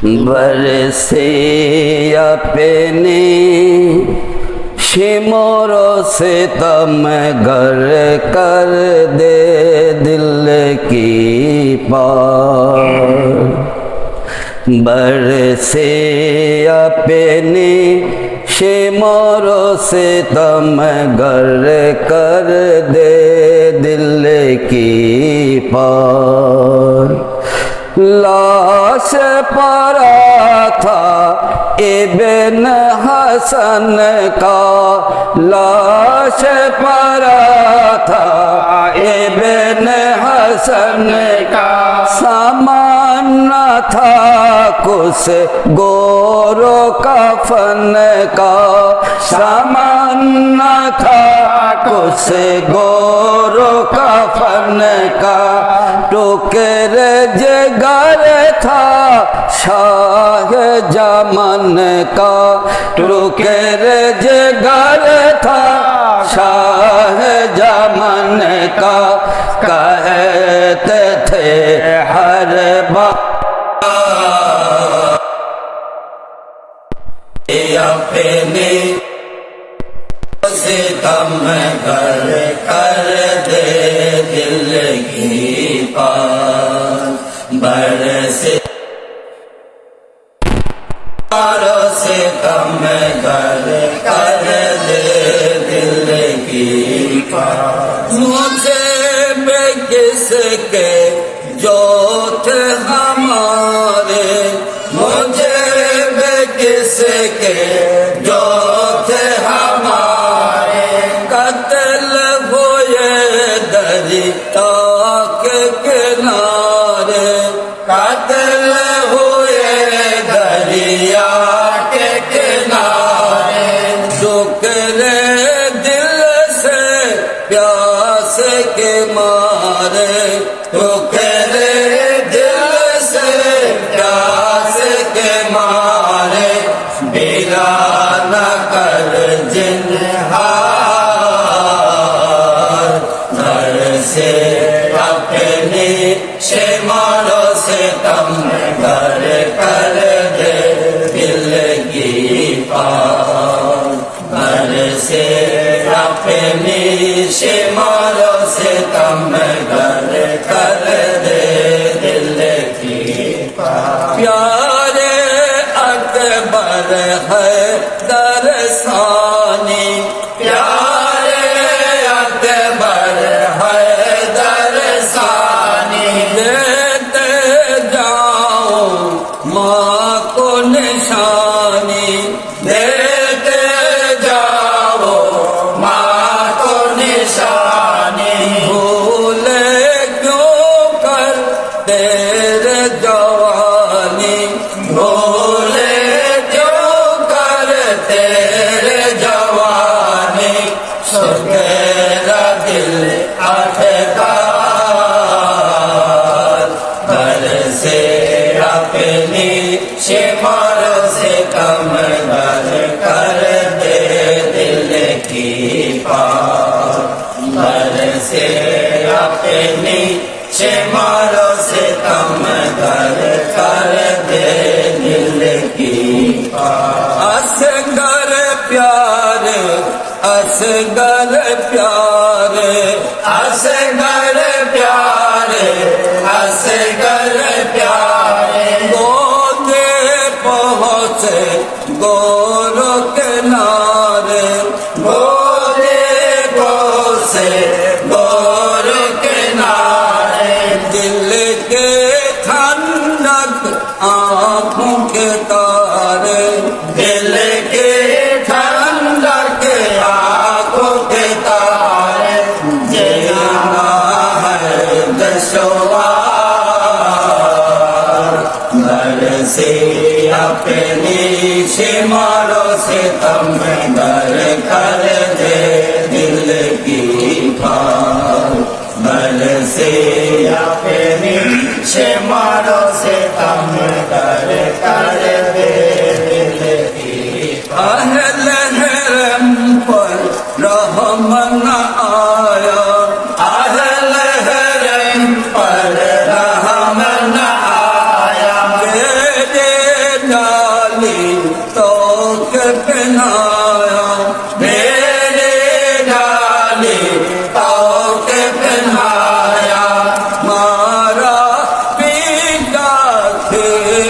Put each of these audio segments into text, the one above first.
برسے اپنے شمر و ستم گر کر دے دل کی پار، برسے اپنے شمر و ستم گر کر دے دل کی پار۔ لاش پڑا تھا ابن حسن کا، لاش پڑا تھا ابن حسن کا، سامان نہ تھا کس گور و کفن کا، سامان نہ تھا کس گور و کفن کا، ٹکر جگر تھا شاہ جمن کا، ٹکر جگر تھا شاہ جمن کا، کہتے تھے ہر بار اپنے ستم گر کر دے دل کی پار، برسے ستم گر کر دے دل کی پار۔ مجھے بے کس کے جو تھے ہمارے، مجھے بے کس کے جو تھے ہمارے، قتل ہوئے دریا کے کنارے، قتل ہوئے دریا کے کنارے، شکر دل سے پیاس کے مارے، شکر دل سے پیاس کے مارے، بیرا نہ کر جنہار، گھر سے اپنی شمال و ستم گر کر دے دل کی پار، گھر سے اپنی شمال و ستم گر کر دے دل کی پار۔ پیارے اکبر ہے در ثانی، پیارے اکبر ہے در ثانی، دیتے جاؤ ماں کو نشانی، دیتے جاؤ ماں کو نشانی، بھولے کیوں کر تیرے جوانی، بھولے کیوں کر تیرے جوانی، سو تیرا دل آٹھگار، گھر سے اپنی شمال سے کم گر کر دے دل کی پار، گھر سے اپنی شمال سے کم گر کر دے دل کی پار۔ اصغر پیارے، اصغر پیارے، اصغر پیارے، اصغر پیارے، گودے پہنچے گور کنارے، گودے پہنچے گور کنارے، دل کے ٹھنڈک آنکھوں کے تارے، دل کے ٹھنڈک آنکھوں کے تارے، جینا ہے دشوار، گھر سے اپنی شمال و ستم گر کر دے دل کی پار، گھر سے اپنی شمال و ستم گر کر دے دل کی پار۔ اہل حرم پر رحم نہ آیا، اہل حرم پر رحم نہ آیا،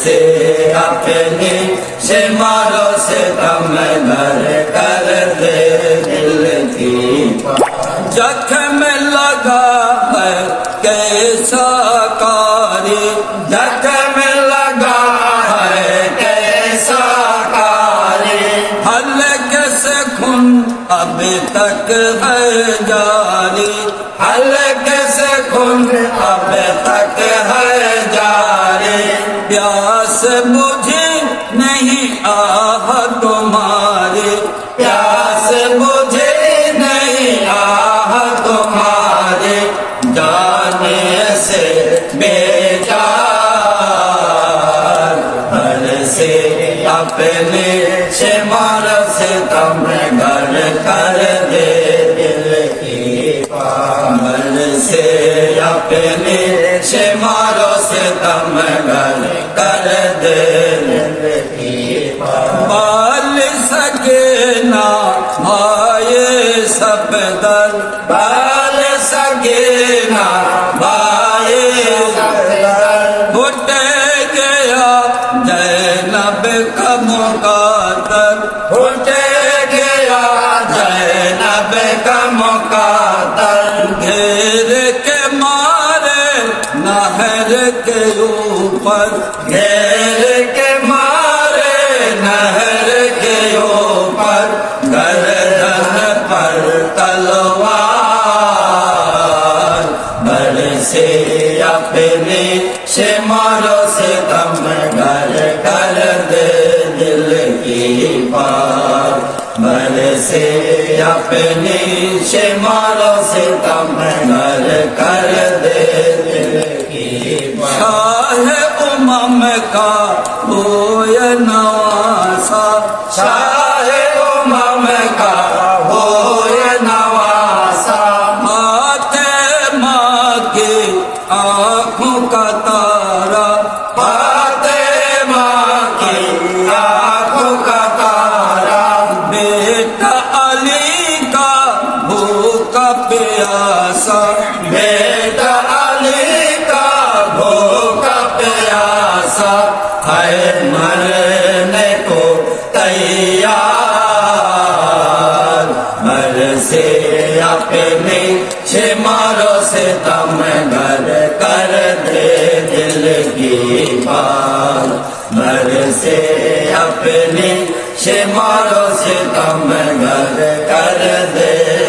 سے اپنی سے مارو ستم گر کر دے دل کی زخم لگا ہے کیسا کاری زخم لگا ہے کیسا کاری حلقے سے خون اب تک ہے جاری حلقے سے خون اب تک ہے جاری پیاس مجھے نہیں آہ تمہاری پیاس مجھے نہیں آہ تمہاری جانے سے بیچار گھر سے اپنے سے مارو ستم گر کر دے دل کی گھر سے اپنے سے مارو ستم گر کر دے دل کی بال سگینا بھائی سب در بال سگینا بھائی اٹھ گیا زینب کا مقدر اٹھ گیا زینب کا مقدر گھیر کے مارے نہر کے اوپر گھیر کے مارے نہر کے اوپر گردن پر تلوار بر سے اپنے سے مارو ستم گر کر دے دل کی پار بر سے اپنے سے مارو ستم گر کر دے دل کی پار شاہ امم کا ہوئے نواسا شاہ امم کا ہوئے نواسا فاطمہ کی آنکھوں کا تارا فاطمہ کی آنکھوں کا تارا بیٹا علی کا بھوکا پیاسا بیٹا علی کا بھوکا پیاسا ہے مرنے کو تیار مر سے اپنے سے مارو ستم گر کر دے دل کی بات مر سے اپنے سے مارو ستم گر کر دے